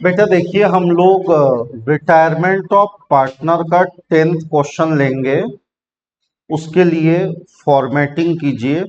बेटा देखिए, हम लोग रिटायरमेंट ऑफ पार्टनर का 10th क्वेश्चन लेंगे। उसके लिए फॉर्मेटिंग कीजिए।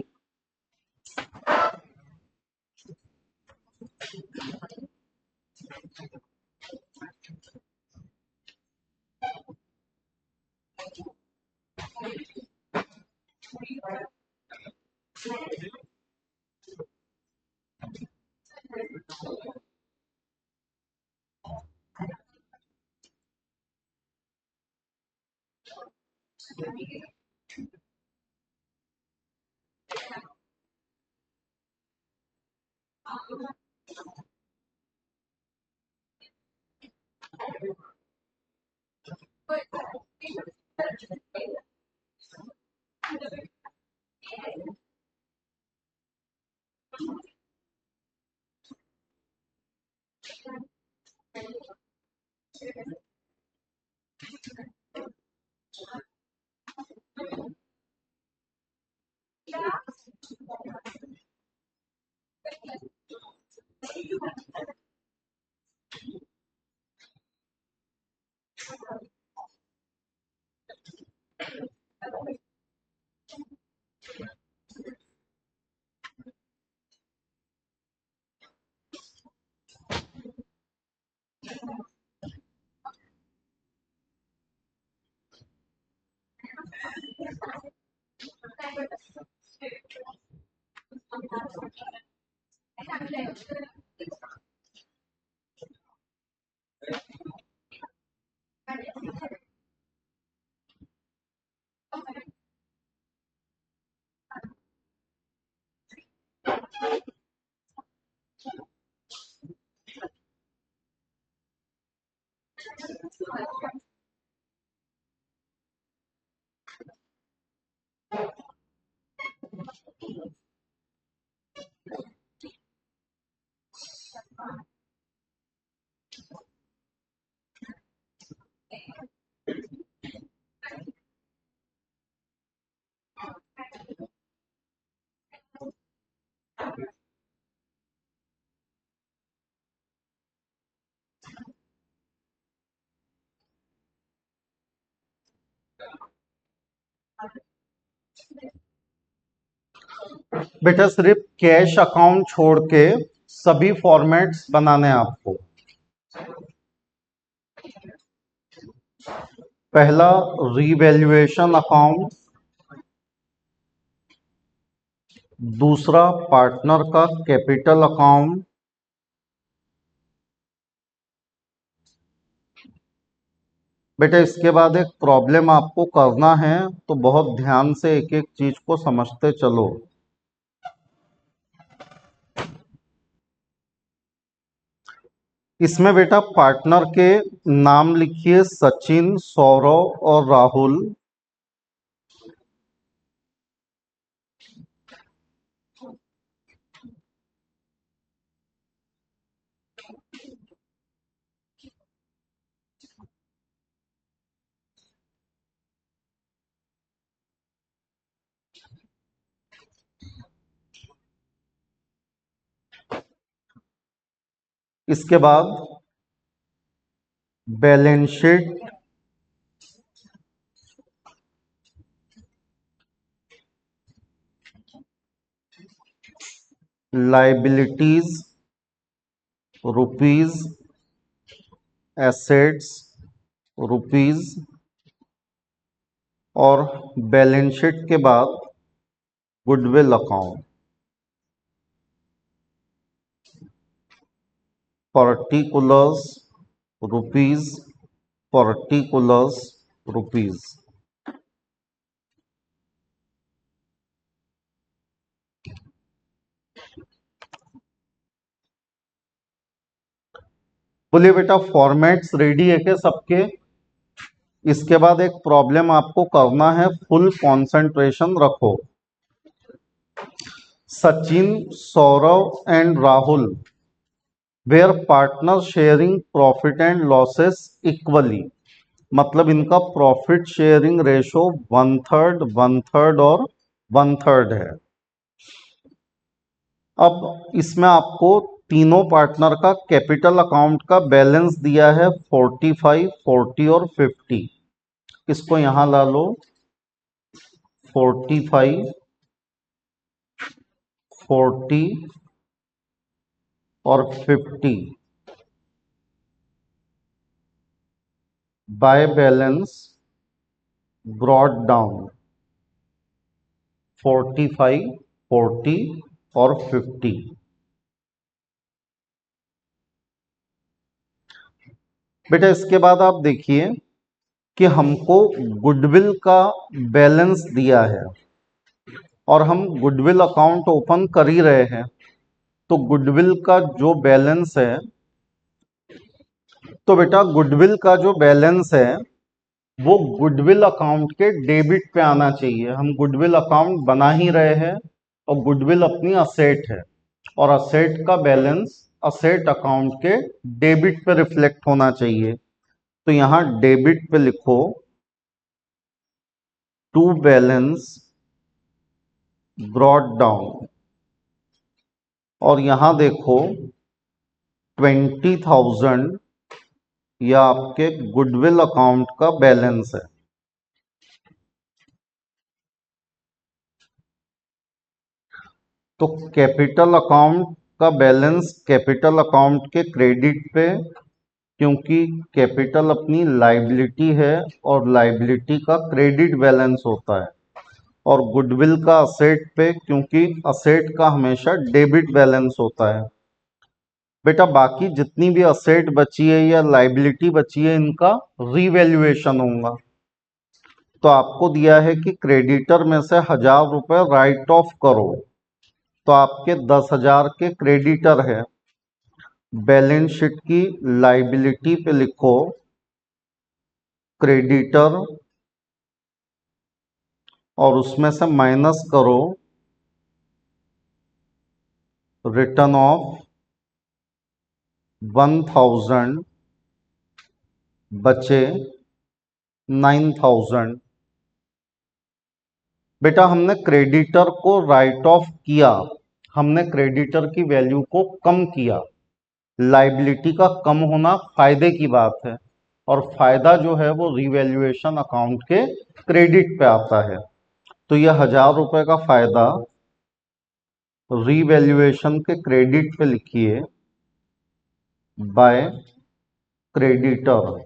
बेटा सिर्फ कैश अकाउंट छोड़ के सभी फॉर्मेट्स बनाने हैं आपको। पहला रीवैल्यूएशन अकाउंट, दूसरा पार्टनर का कैपिटल अकाउंट, बेटा इसके बाद एक प्रॉब्लम आपको करना है, तो बहुत ध्यान से एक एक चीज को समझते चलो। इसमें बेटा पार्टनर के नाम लिखिए, सचिन, सौरव और राहुल। इसके बाद balance sheet, liabilities, rupees, assets, rupees, और बैलेंस शीट के बाद goodwill account, particulars, rupees, particulars, rupees. बोलिए बेटा, फॉर्मेट्स रेडी है क्या सबके? इसके बाद एक प्रॉब्लम आपको करना है, फुल कंसंट्रेशन रखो। Sachin, Sourav and Rahul were partner sharing profit and losses equally, मतलब इनका प्रॉफिट शेयरिंग रेशो 1/3, 1/3 और 1/3 है। अब इसमें आपको तीनों पार्टनर का कैपिटल अकाउंट का बैलेंस दिया है 45, 40 और 50। इसको यहां ला लो, 45, 40 और 50 बाय बैलेंस ब्रॉट डाउन 45, 40 और 50। बेटा इसके बाद आप देखिए कि हमको गुडविल का बैलेंस दिया है और हम गुडविल अकाउंट ओपन कर ही रहे हैं। तो गुडविल का जो बैलेंस है, तो बेटा गुडविल का जो बैलेंस है वो गुडविल अकाउंट के डेबिट पे आना चाहिए। हम गुडविल अकाउंट बना ही रहे हैं और गुडविल अपनी असेट है और असेट का बैलेंस असेट अकाउंट के डेबिट पे रिफ्लेक्ट होना चाहिए। तो यहां डेबिट पे लिखो टू बैलेंस ब्रॉट डाउन और यहां देखो 20,000 या आपके गुडविल अकाउंट का बैलेंस है। तो कैपिटल अकाउंट का बैलेंस कैपिटल अकाउंट के क्रेडिट पे, क्योंकि कैपिटल अपनी लाइबिलिटी है और लाइबिलिटी का क्रेडिट बैलेंस होता है, और गुडविल का असेट पे, क्योंकि असेट का हमेशा डेबिट बैलेंस होता है। बेटा बाकी जितनी भी असेट बची है या लाइबिलिटी बची है इनका रीवैल्यूएशन होगा। तो आपको दिया है कि क्रेडिटर में से 1,000 रुपए राइट ऑफ करो, तो आपके 10,000 के क्रेडिटर है। बैलेंस शीट की लाइबिलिटी पे लिखो क्रेडिटर और उसमें से माइनस करो रिटर्न ऑफ 1,000, बचे 9,000। बेटा हमने क्रेडिटर को राइट ऑफ किया, हमने क्रेडिटर की वैल्यू को कम किया। लाइबिलिटी का कम होना फायदे की बात है और फायदा जो है वो रिवैल्यूएशन अकाउंट के क्रेडिट पे आता है। तो यह 1,000 रुपए का फायदा रिवैल्यूएशन के क्रेडिट पे लिखिए बाय क्रेडिटर।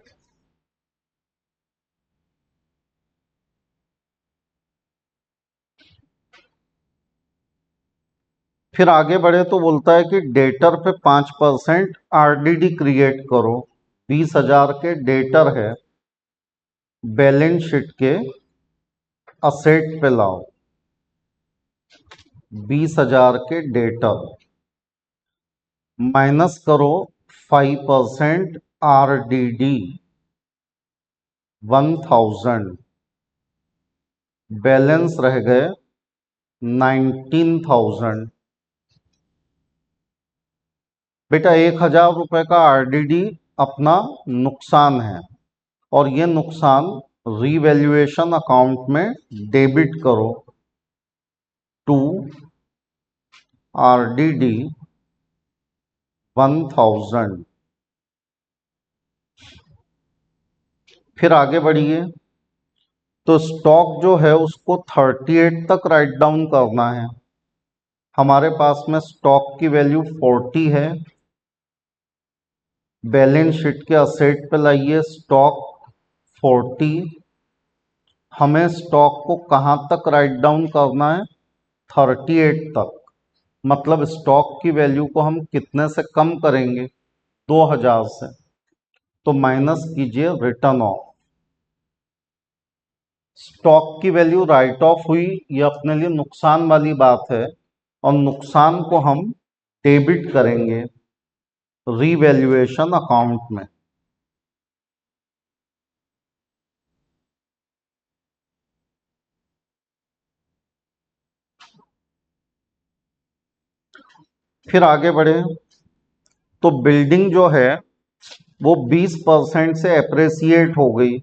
फिर आगे बढ़े तो बोलता है कि डेटर पे 5% आरडीडी क्रिएट करो। 20,000 के डेटर है, बैलेंस शीट के असेट पे लाओ 20,000 के डेटर, माइनस करो 5% आरडीडी 1,000, बैलेंस रह गए 19,000। बेटा 1,000 रुपए का आरडीडी अपना नुकसान है और ये नुकसान रीवैल्यूएशन अकाउंट में डेबिट करो टू आरडीडी 1,000। फिर आगे बढ़िए तो स्टॉक जो है उसको 38 तक राइट डाउन करना है। हमारे पास में स्टॉक की वैल्यू 40 है। बैलेंस शीट के असेट पे लाइए स्टॉक 40। हमें स्टॉक को कहाँ तक राइट डाउन करना है? 38 तक। मतलब स्टॉक की वैल्यू को हम कितने से कम करेंगे? 2,000 से। तो माइनस कीजिए रिटर्न ऑफ। स्टॉक की वैल्यू राइट ऑफ हुई, ये अपने लिए नुकसान वाली बात है और नुकसान को हम डेबिट करेंगे रीवैल्यूएशन अकाउंट में। फिर आगे बढ़े तो बिल्डिंग जो है वो 20% से एप्रेसिएट हो गई।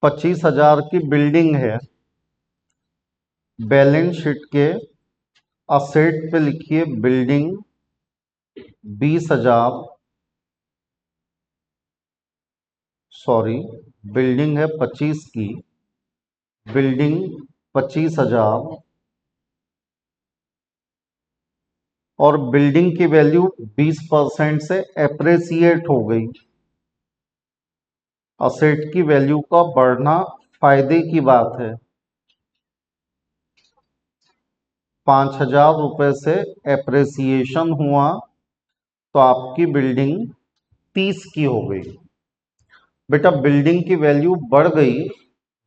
25,000 की बिल्डिंग है। बैलेंस शीट के असेट पे लिखिए बिल्डिंग 20,000, सॉरी, बिल्डिंग है 25 की, बिल्डिंग 25,000 और बिल्डिंग की वैल्यू 20% से एप्रेसिएट हो गई। असेट की वैल्यू का बढ़ना फायदे की बात है। 5,000 रुपये से एप्रेसिएशन हुआ तो आपकी बिल्डिंग 30 की हो गई। बेटा बिल्डिंग की वैल्यू बढ़ गई,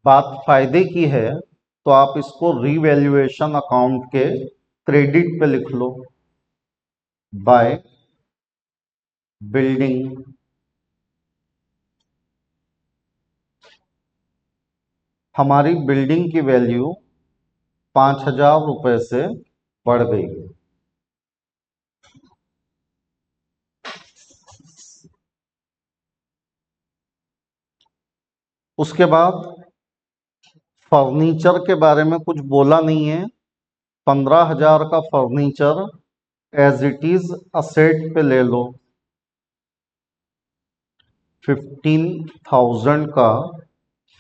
बात फायदे की है, तो आप इसको रीवैल्यूएशन अकाउंट के क्रेडिट पे लिख लो। बाय बिल्डिंग हमारी बिल्डिंग की वैल्यू 5,000 रुपये से बढ़ गई। उसके बाद फर्नीचर के बारे में कुछ बोला नहीं है। 15,000 का furniture as it is asset पे ले लो। 15,000 का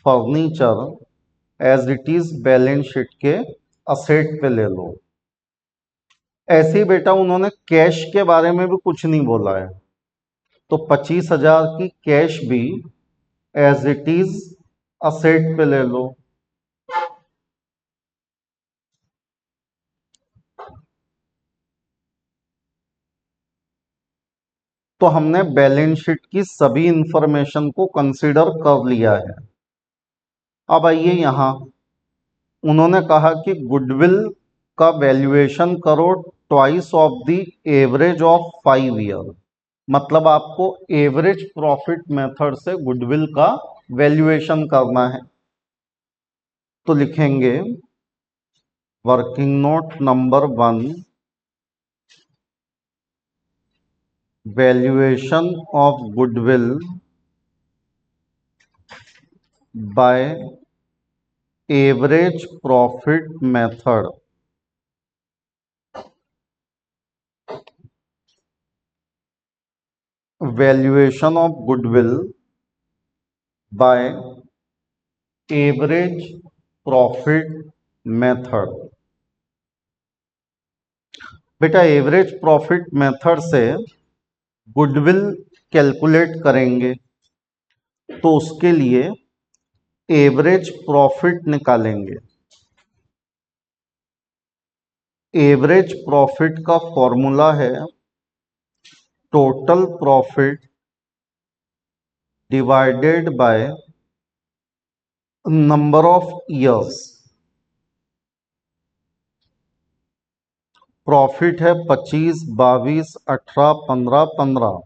furniture as it is balance sheet के असेट पे ले लो। ऐसे ही बेटा उन्होंने कैश के बारे में भी कुछ नहीं बोला है, तो 25,000 की कैश भी एज इट इज असेट पे ले लो। तो हमने बैलेंस शीट की सभी इंफॉर्मेशन को कंसीडर कर लिया है। अब आइए यहां, उन्होंने कहा कि गुडविल का वैल्यूएशन करो twice of the average of 5 year. मतलब आपको एवरेज प्रॉफिट मेथड से गुडविल का वैल्यूएशन करना है। तो लिखेंगे working note number 1, valuation of goodwill by average profit method. Valuation of goodwill by average profit method. बेटा एवरेज प्रॉफिट मेथड से गुडविल कैलकुलेट करेंगे, तो उसके लिए एवरेज प्रॉफिट निकालेंगे। एवरेज प्रॉफिट का फॉर्मूला है total profit divided by number of years. Profit है 25, 22, 18, 15, 15।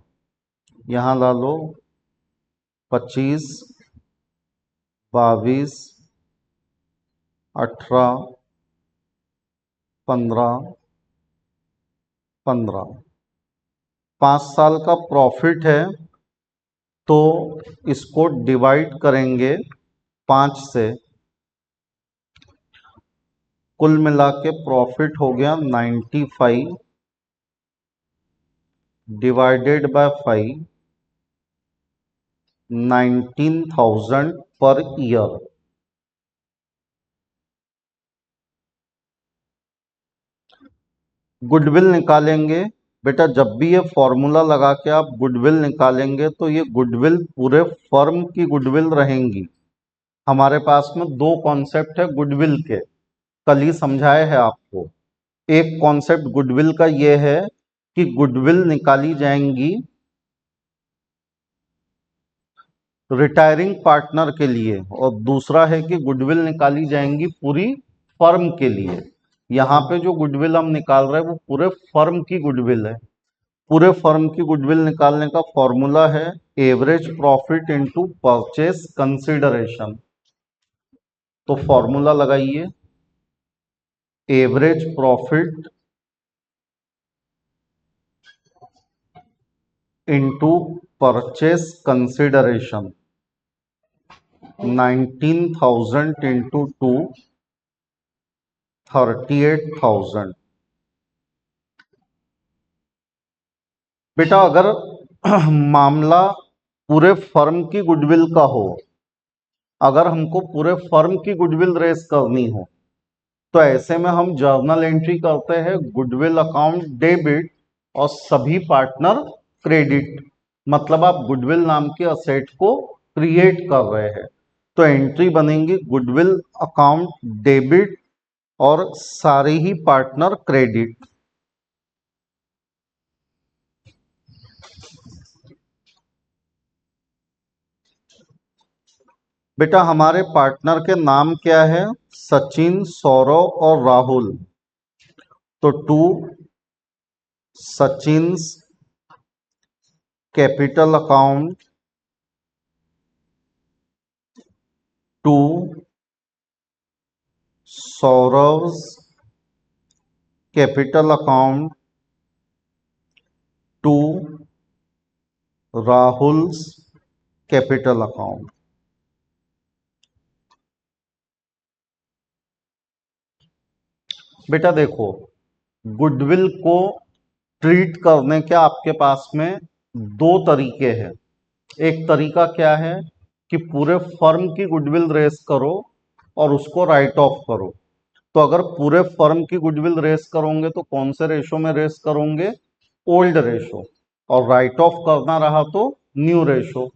यहां ला लो 25, 22, 18, 15, 15। 5 साल का प्रॉफिट है, तो इसको डिवाइड करेंगे 5 से। कुल मिला के प्रॉफिट हो गया 95 divided by 5, 19,000 per year. Goodwill निकालेंगे। बेटा जब भी ये फॉर्मूला लगा के आप गुडविल निकालेंगे तो ये गुडविल पूरे फर्म की गुडविल रहेंगी। हमारे पास में दो कॉन्सेप्ट है गुडविल के, कल ही समझाए हैं आपको। एक कॉन्सेप्ट गुडविल का ये है कि गुडविल निकाली जाएंगी रिटायरिंग पार्टनर के लिए, और दूसरा है कि गुडविल निकाली जाएंगी पूरी फर्म के लिए। यहाँ पे जो गुडविल हम निकाल रहे हैं वो पूरे फर्म की गुडविल है। पूरे फर्म की गुडविल निकालने का फॉर्मूला है average profit into purchase consideration. तो फॉर्मूला लगाइए, average profit into purchase consideration. 19,000 into 2, 38,000। बेटा अगर मामला पूरे फर्म की गुडविल का हो, अगर हमको पूरे फर्म की गुडविल रेस करनी हो, तो ऐसे में हम जर्नल एंट्री करते हैं गुडविल अकाउंट डेबिट और सभी पार्टनर क्रेडिट। मतलब आप गुडविल नाम के असेट को क्रिएट कर रहे हैं, तो एंट्री बनेंगी गुडविल अकाउंट डेबिट और सारे ही पार्टनर क्रेडिट। बेटा हमारे पार्टनर के नाम क्या है? सचिन, सौरव और राहुल। तो to Sachin's capital account, to Saurav's capital account, to Rahul's capital account. बेटा देखो, गुडविल को ट्रीट करने के आपके पास में दो तरीके हैं। एक तरीका क्या है कि पूरे फर्म की गुडविल रेस करो और उसको राइट ऑफ करो। तो अगर पूरे फर्म की गुडविल रेस करोगे तो कौन से रेशो में रेस करोगे? Old ratio. और राइट ऑफ करना रहा तो न्यू रेशो।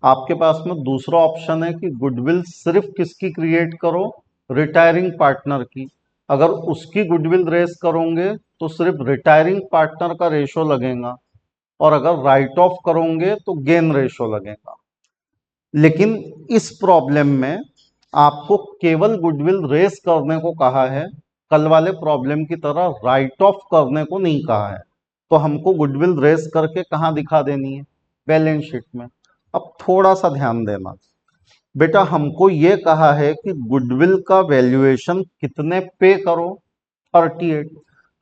आपके पास में दूसरा ऑप्शन है कि गुडविल सिर्फ किसकी क्रिएट करो? रिटायरिंग पार्टनर की। अगर उसकी गुडविल रेस करोगे तो सिर्फ रिटायरिंग पार्टनर का रेशो लगेगा, और अगर राइट ऑफ करोगे तो गेन रेशो लगेगा। लेकिन इस प्रॉब्लम में आपको केवल गुडविल रेस करने को कहा है, कल वाले प्रॉब्लम की तरह राइट ऑफ करने को नहीं कहा है। तो हमको गुडविल रेस करके कहाँ दिखा देनी है? बैलेंस शीट में। अब थोड़ा सा ध्यान देना बेटा, हमको ये कहा है कि गुडविल का वैल्यूएशन कितने पे करो? 38।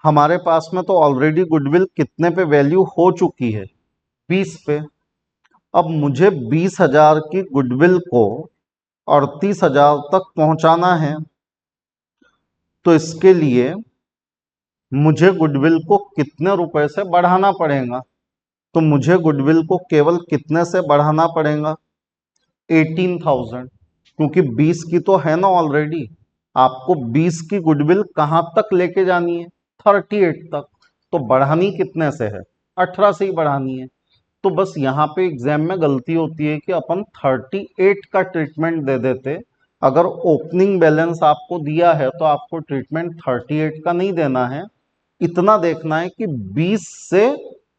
हमारे पास में तो ऑलरेडी गुडविल कितने पे वैल्यू हो चुकी है? 20 पे। अब मुझे 20,000 की गुडविल को 38,000 तक पहुंचाना है, तो इसके लिए मुझे गुडविल को कितने रुपए से बढ़ाना पड़ेगा? तो मुझे गुडविल को केवल कितने से बढ़ाना पड़ेगा? 18,000। क्योंकि 20 की तो है ना ऑलरेडी। आपको 20 की गुडविल कहां तक लेके जानी है? 38 तक। तो बढ़ानी कितने से है? 18 से ही बढ़ानी है। तो बस यहाँ पे एग्जाम में गलती होती है कि अपन 38 का ट्रीटमेंट दे देते। अगर ओपनिंग बैलेंस आपको दिया है तो आपको ट्रीटमेंट 38 का नहीं देना है। इतना देखना है कि 20 से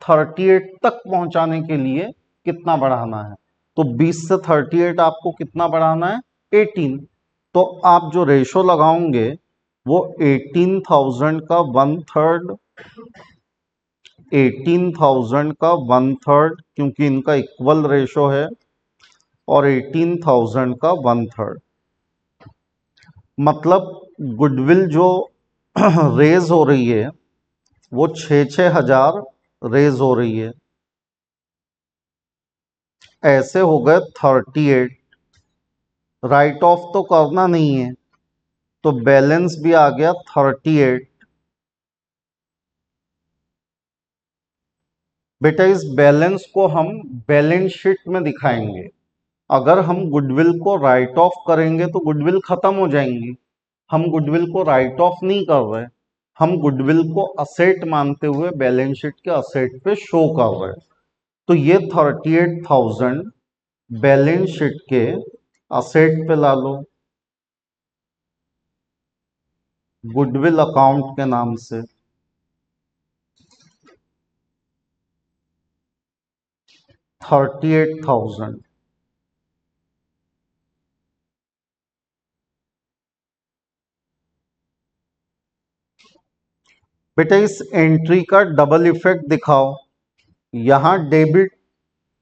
38 तक पहुंचाने के लिए कितना बढ़ाना है। तो 20 से 38 आपको कितना बढ़ाना है? 18। तो आप जो रेशो लगाओगे वो 18,000 का 1/3, 18,000 का 1/3, क्योंकि इनका इक्वल रेशो है, और 18,000 का 1/3। मतलब गुडविल जो रेज हो रही है वो 6,000 रेज हो रही है। ऐसे हो गए 38। राइट ऑफ तो करना नहीं है, तो बैलेंस भी आ गया 38। बेटा इस बैलेंस को हम बैलेंस शीट में दिखाएंगे। अगर हम गुडविल को राइट ऑफ करेंगे तो गुडविल खत्म हो जाएंगी। हम गुडविल को राइट ऑफ नहीं कर रहे, हम गुडविल को असेट मानते हुए बैलेंस शीट के असेट पे शो कर रहे हैं। तो ये 38,000 बैलेंस शीट के असेट पे ला लो, गुडविल अकाउंट के नाम से। 38,000। बेटा इस एंट्री का डबल इफेक्ट दिखाओ। यहां डेबिट,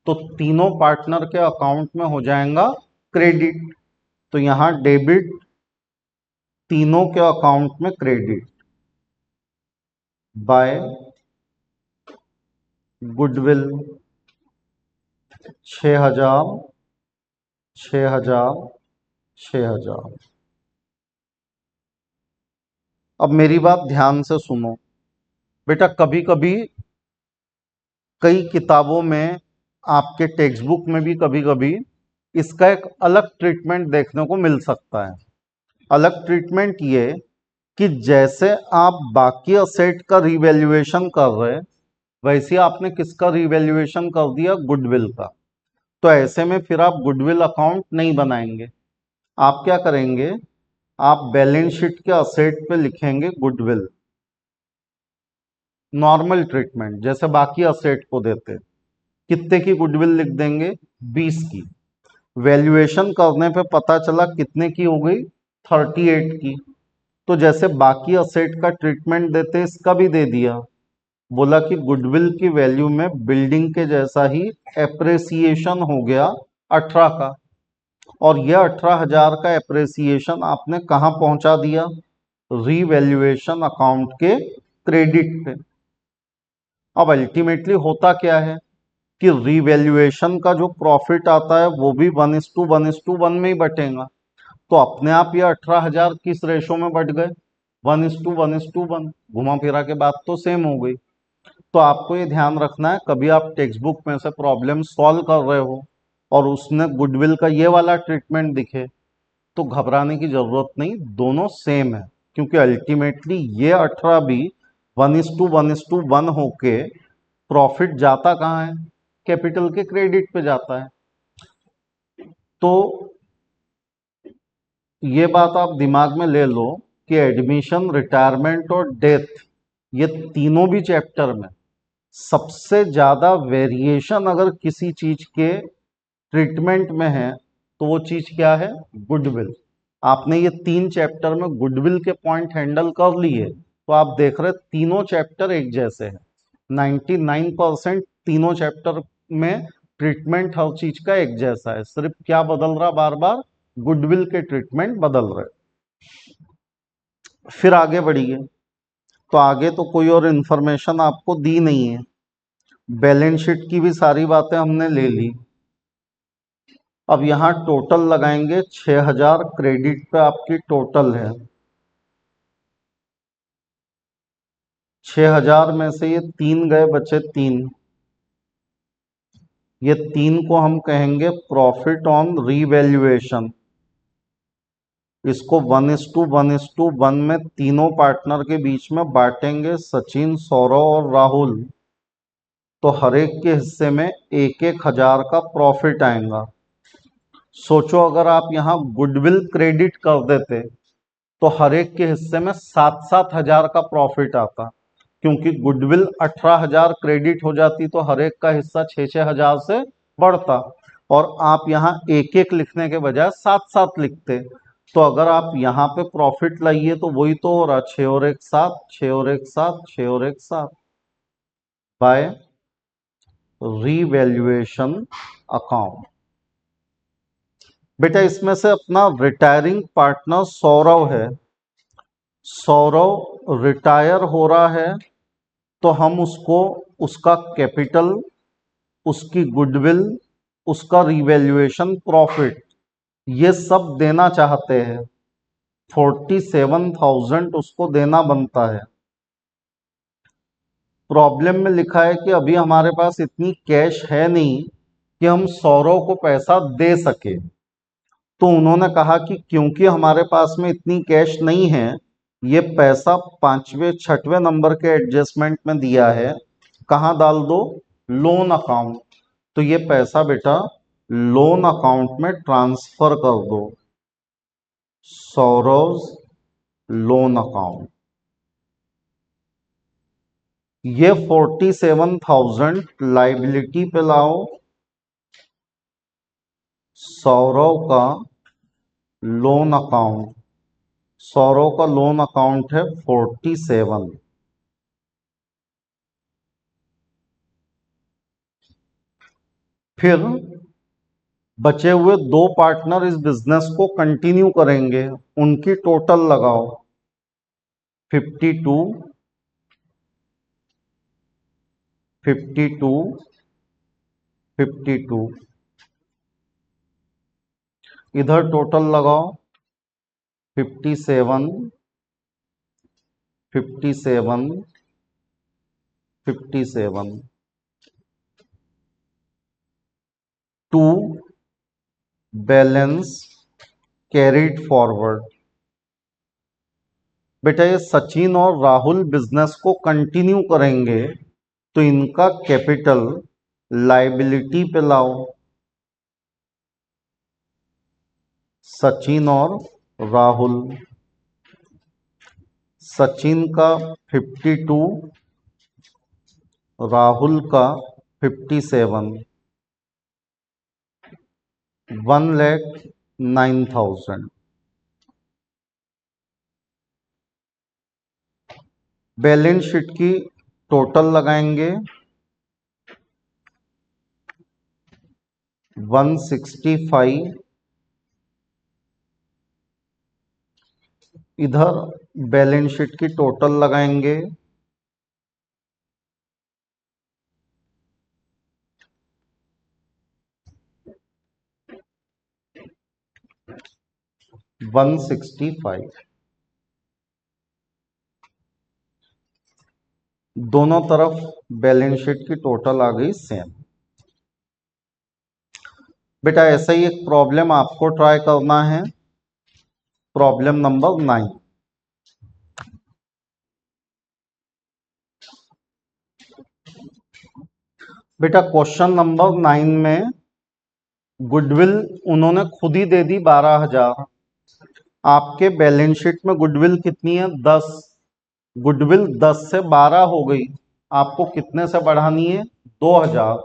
तो तीनों पार्टनर के अकाउंट में हो जाएगा क्रेडिट। तो यहां डेबिट, तीनों के अकाउंट में क्रेडिट बाय गुडविल 6,000, 6,000, 6,000। अब मेरी बात ध्यान से सुनो बेटा, कभी कभी कई किताबों में, आपके टेक्स्ट बुक में भी कभी कभी इसका एक अलग ट्रीटमेंट देखने को मिल सकता है। अलग ट्रीटमेंट ये कि जैसे आप बाकी असेट का रिवैल्यूएशन कर रहे, वैसे आपने किसका रिवैल्यूएशन कर दिया, गुडविल का। तो ऐसे में फिर आप गुडविल अकाउंट नहीं बनाएंगे। आप क्या करेंगे, आप बैलेंस शीट के असेट पे लिखेंगे गुडविल, नॉर्मल ट्रीटमेंट जैसे बाकी असेट को देते। कितने की गुडविल लिख देंगे, 20 की। वैल्यूएशन करने पे पता चला कितने की हो गई, 38 की। तो जैसे बाकी असेट का ट्रीटमेंट देते इसका भी दे दिया। बोला कि गुडविल की वैल्यू में बिल्डिंग के जैसा ही एप्रेसिएशन हो गया 18 का, और यह 18,000 का एप्रेसिएशन आपने कहां पहुंचा दिया, रीवैल्यूएशन अकाउंट के क्रेडिट पे। अब अल्टीमेटली होता क्या है कि रीवैल्यूएशन का जो प्रॉफिट आता है वो भी 1:1:1 में ही बटेगा। तो अपने आप ये 18,000 किस रेशो में बट गए, 1:1:1। घुमा फिरा के बात तो सेम हो गई। तो आपको ये ध्यान रखना है, कभी आप टेक्स्ट बुक में से प्रॉब्लम सॉल्व कर रहे हो और उसने गुडविल का ये वाला ट्रीटमेंट दिखे, तो घबराने की जरूरत नहीं, दोनों सेम है। क्योंकि अल्टीमेटली ये 18 भी 1:1:1 होके प्रॉफिट जाता कहाँ है, कैपिटल के क्रेडिट पे जाता है। तो ये बात आप दिमाग में ले लो कि एडमिशन, रिटायरमेंट और डेथ, ये तीनों भी चैप्टर में सबसे ज्यादा वेरिएशन अगर किसी चीज के ट्रीटमेंट में है तो वो चीज क्या है, गुडविल। आपने ये 3 चैप्टर में गुडविल के पॉइंट हैंडल कर लिए, तो आप देख रहे तीनों चैप्टर एक जैसे हैं। 99% तीनों चैप्टर में ट्रीटमेंट हर चीज का एक जैसा है, सिर्फ क्या बदल रहा, बार बार गुडविल के ट्रीटमेंट बदल रहे। फिर आगे बढ़िए। तो आगे तो कोई और इंफॉर्मेशन आपको दी नहीं है, बैलेंस शीट की भी सारी बातें हमने ले ली। अब यहां टोटल लगाएंगे 6,000 क्रेडिट पे आपकी टोटल है। 6,000 में से ये 3 गए, बचे 3। ये 3 को हम कहेंगे प्रॉफिट ऑन रीवैल्यूएशन। इसको 1:1:1 में तीनों पार्टनर के बीच में बांटेंगे, सचिन, सौरव और राहुल। तो हर एक के हिस्से में 1,1,000 का प्रॉफिट आएगा। सोचो अगर आप यहां गुडविल क्रेडिट कर देते तो हर एक के हिस्से में 7,000 का प्रॉफिट आता। क्योंकि गुडविल 18,000 क्रेडिट हो जाती तो हर एक का हिस्सा 6,000 से बढ़ता, और आप यहां एक एक लिखने के बजाय 7 लिखते। तो अगर आप यहाँ पे प्रॉफिट लाइए तो वही तो हो रहा, 6 और 1 7, 6 और 1 7, 6 और 1 7 बाय रीवैल्यूएशन अकाउंट। बेटा इसमें से अपना रिटायरिंग पार्टनर सौरव है, सौरव रिटायर हो रहा है, तो हम उसको उसका कैपिटल, उसकी गुडविल, उसका रिवैल्यूएशन प्रॉफिट, ये सब देना चाहते हैं। 47,000 उसको देना बनता है। प्रॉब्लम में लिखा है कि अभी हमारे पास इतनी कैश है नहीं कि हम सौरव को पैसा दे सके। तो उन्होंने कहा कि क्योंकि हमारे पास में इतनी कैश नहीं है, ये पैसा 5वें 6वें नंबर के एडजस्टमेंट में दिया है, कहाँ डाल दो, लोन अकाउंट। तो ये पैसा बेटा लोन अकाउंट में ट्रांसफर कर दो, सौरव लोन अकाउंट। ये 47,000 लाइबिलिटी पे लाओ, सौरव का लोन अकाउंट, सौरव का लोन अकाउंट है 47। फिर बचे हुए 2 पार्टनर इस बिजनेस को कंटिन्यू करेंगे, उनकी टोटल लगाओ, 52, 52, 52। इधर टोटल लगाओ, 57, 57, 57। Balance carried forward. बेटा ये सचिन और राहुल बिजनेस को कंटिन्यू करेंगे तो इनका कैपिटल लायबिलिटी पे लाओ। सचिन और राहुल, सचिन का 52, राहुल का 57, 1,09,000। बैलेंस शीट की टोटल लगाएंगे 165, इधर बैलेंस शीट की टोटल लगाएंगे 165। दोनों तरफ बैलेंस शीट की टोटल आ गई सेम। बेटा ऐसा ही एक प्रॉब्लम आपको ट्राई करना है, प्रॉब्लम नंबर 9। बेटा क्वेश्चन नंबर 9 में गुडविल उन्होंने खुद ही दे दी 12,000। आपके बैलेंस शीट में गुडविल कितनी है? 10। गुडविल 10 से 12 हो गई, आपको कितने से बढ़ानी है? 2,000।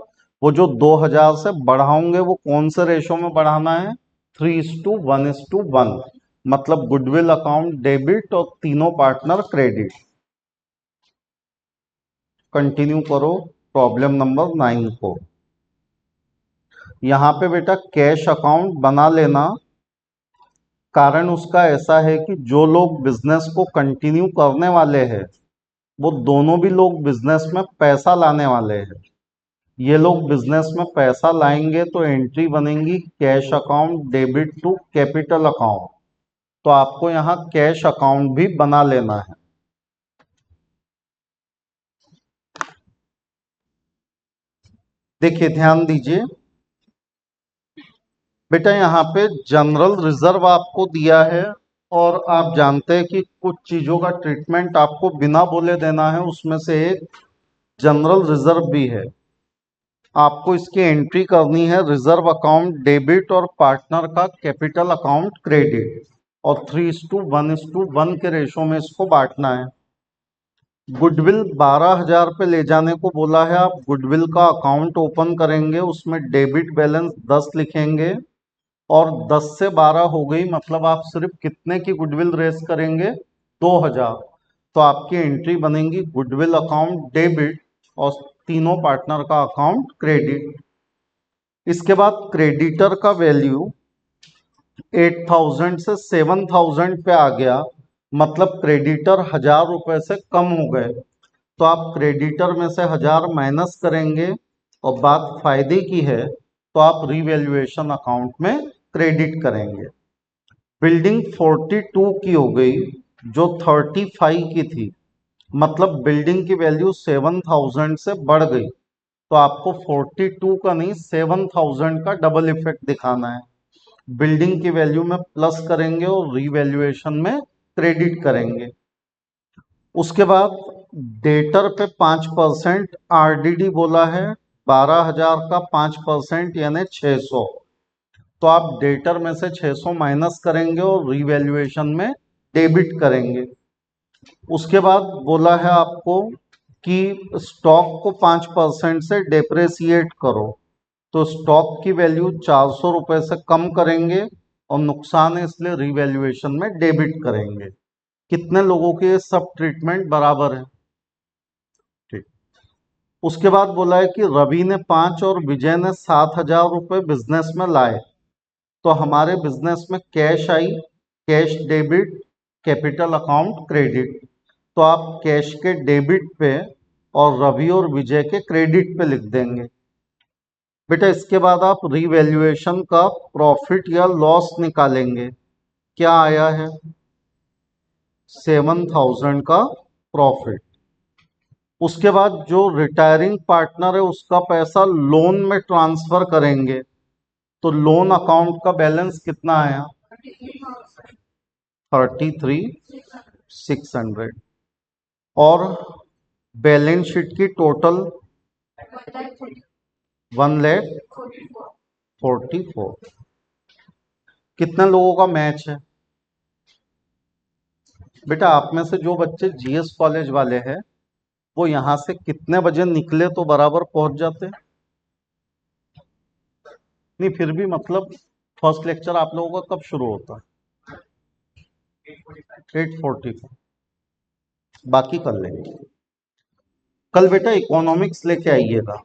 वो जो 2,000 से बढ़ाओगे वो कौन से रेशो में बढ़ाना है? 3:1:1। मतलब गुडविल अकाउंट डेबिट और तीनों पार्टनर क्रेडिट। कंटिन्यू करो प्रॉब्लम नंबर 9 को। यहाँ पे बेटा कैश अकाउंट बना लेना, कारण उसका ऐसा है कि जो लोग बिजनेस को कंटिन्यू करने वाले हैं वो दोनों भी लोग बिजनेस में पैसा लाने वाले हैं। ये लोग बिजनेस में पैसा लाएंगे तो एंट्री बनेगी cash account debit to capital account. तो आपको यहाँ कैश अकाउंट भी बना लेना है। देखिए ध्यान दीजिए बेटा, यहाँ पे जनरल रिजर्व आपको दिया है और आप जानते हैं कि कुछ चीजों का ट्रीटमेंट आपको बिना बोले देना है, उसमें से एक जनरल रिजर्व भी है। आपको इसकी एंट्री करनी है रिजर्व अकाउंट डेबिट और पार्टनर का कैपिटल अकाउंट क्रेडिट, और 3:1:1 के रेशो में इसको बांटना है। गुडविल 12,000 पे ले जाने को बोला है। आप गुडविल का अकाउंट ओपन करेंगे, उसमें डेबिट बैलेंस 10 लिखेंगे और 10 से 12 हो गई, मतलब आप सिर्फ कितने की गुडविल रेस करेंगे? 2,000। तो आपकी एंट्री बनेगी गुडविल अकाउंट डेबिट और तीनों पार्टनर का अकाउंट क्रेडिट। इसके बाद क्रेडिटर का वैल्यू 8,000 से 7,000 पे आ गया, मतलब क्रेडिटर 1,000 रुपए से कम हो गए। तो आप क्रेडिटर में से 1,000 माइनस करेंगे और बात फायदे की है तो आप रिवैल्यूएशन अकाउंट में क्रेडिट करेंगे। बिल्डिंग 42 की हो गई जो 35 की थी, मतलब बिल्डिंग की वैल्यू 7,000 से बढ़ गई। तो आपको 42 का नहीं 7,000 का डबल इफेक्ट दिखाना है। बिल्डिंग की वैल्यू में प्लस करेंगे और रिवैल्यूएशन में क्रेडिट करेंगे। उसके बाद डेटर पे 5% आरडीडी बोला है, 12,000 का 5% यानी 600। तो आप डेटर में से 600 माइनस करेंगे और रिवैल्यूएशन में डेबिट करेंगे। उसके बाद बोला है आपको कि स्टॉक को 5% से डेप्रेसिएट करो। तो स्टॉक की वैल्यू 400 रुपए से कम करेंगे और नुकसान है इसलिए रिवैल्यूएशन में डेबिट करेंगे। कितने लोगों के सब ट्रीटमेंट बराबर है? ठीक। उसके बाद बोला है कि रवि ने 5 और विजय ने 7,000 रुपए बिजनेस में लाए। तो हमारे बिजनेस में कैश आई, cash debit, capital account credit. तो आप कैश के डेबिट पे और रवि और विजय के क्रेडिट पे लिख देंगे। बेटा इसके बाद आप रिवैल्यूएशन का प्रॉफिट या लॉस निकालेंगे। क्या आया है? 7,000 का प्रॉफिट। उसके बाद जो रिटायरिंग पार्टनर है उसका पैसा लोन में ट्रांसफर करेंगे। तो लोन अकाउंट का बैलेंस कितना आया? 33,600। और बैलेंस शीट की टोटल 1,44,000। कितने लोगों का मैच है? बेटा आप में से जो बच्चे जीएस कॉलेज वाले हैं वो यहां से कितने बजे निकले तो बराबर पहुंच जाते? नहीं फिर भी मतलब फर्स्ट लेक्चर आप लोगों का कब शुरू होता है? 8:40। बाकी कर लेंगे। कल बेटा इकोनॉमिक्स लेके आइएगा।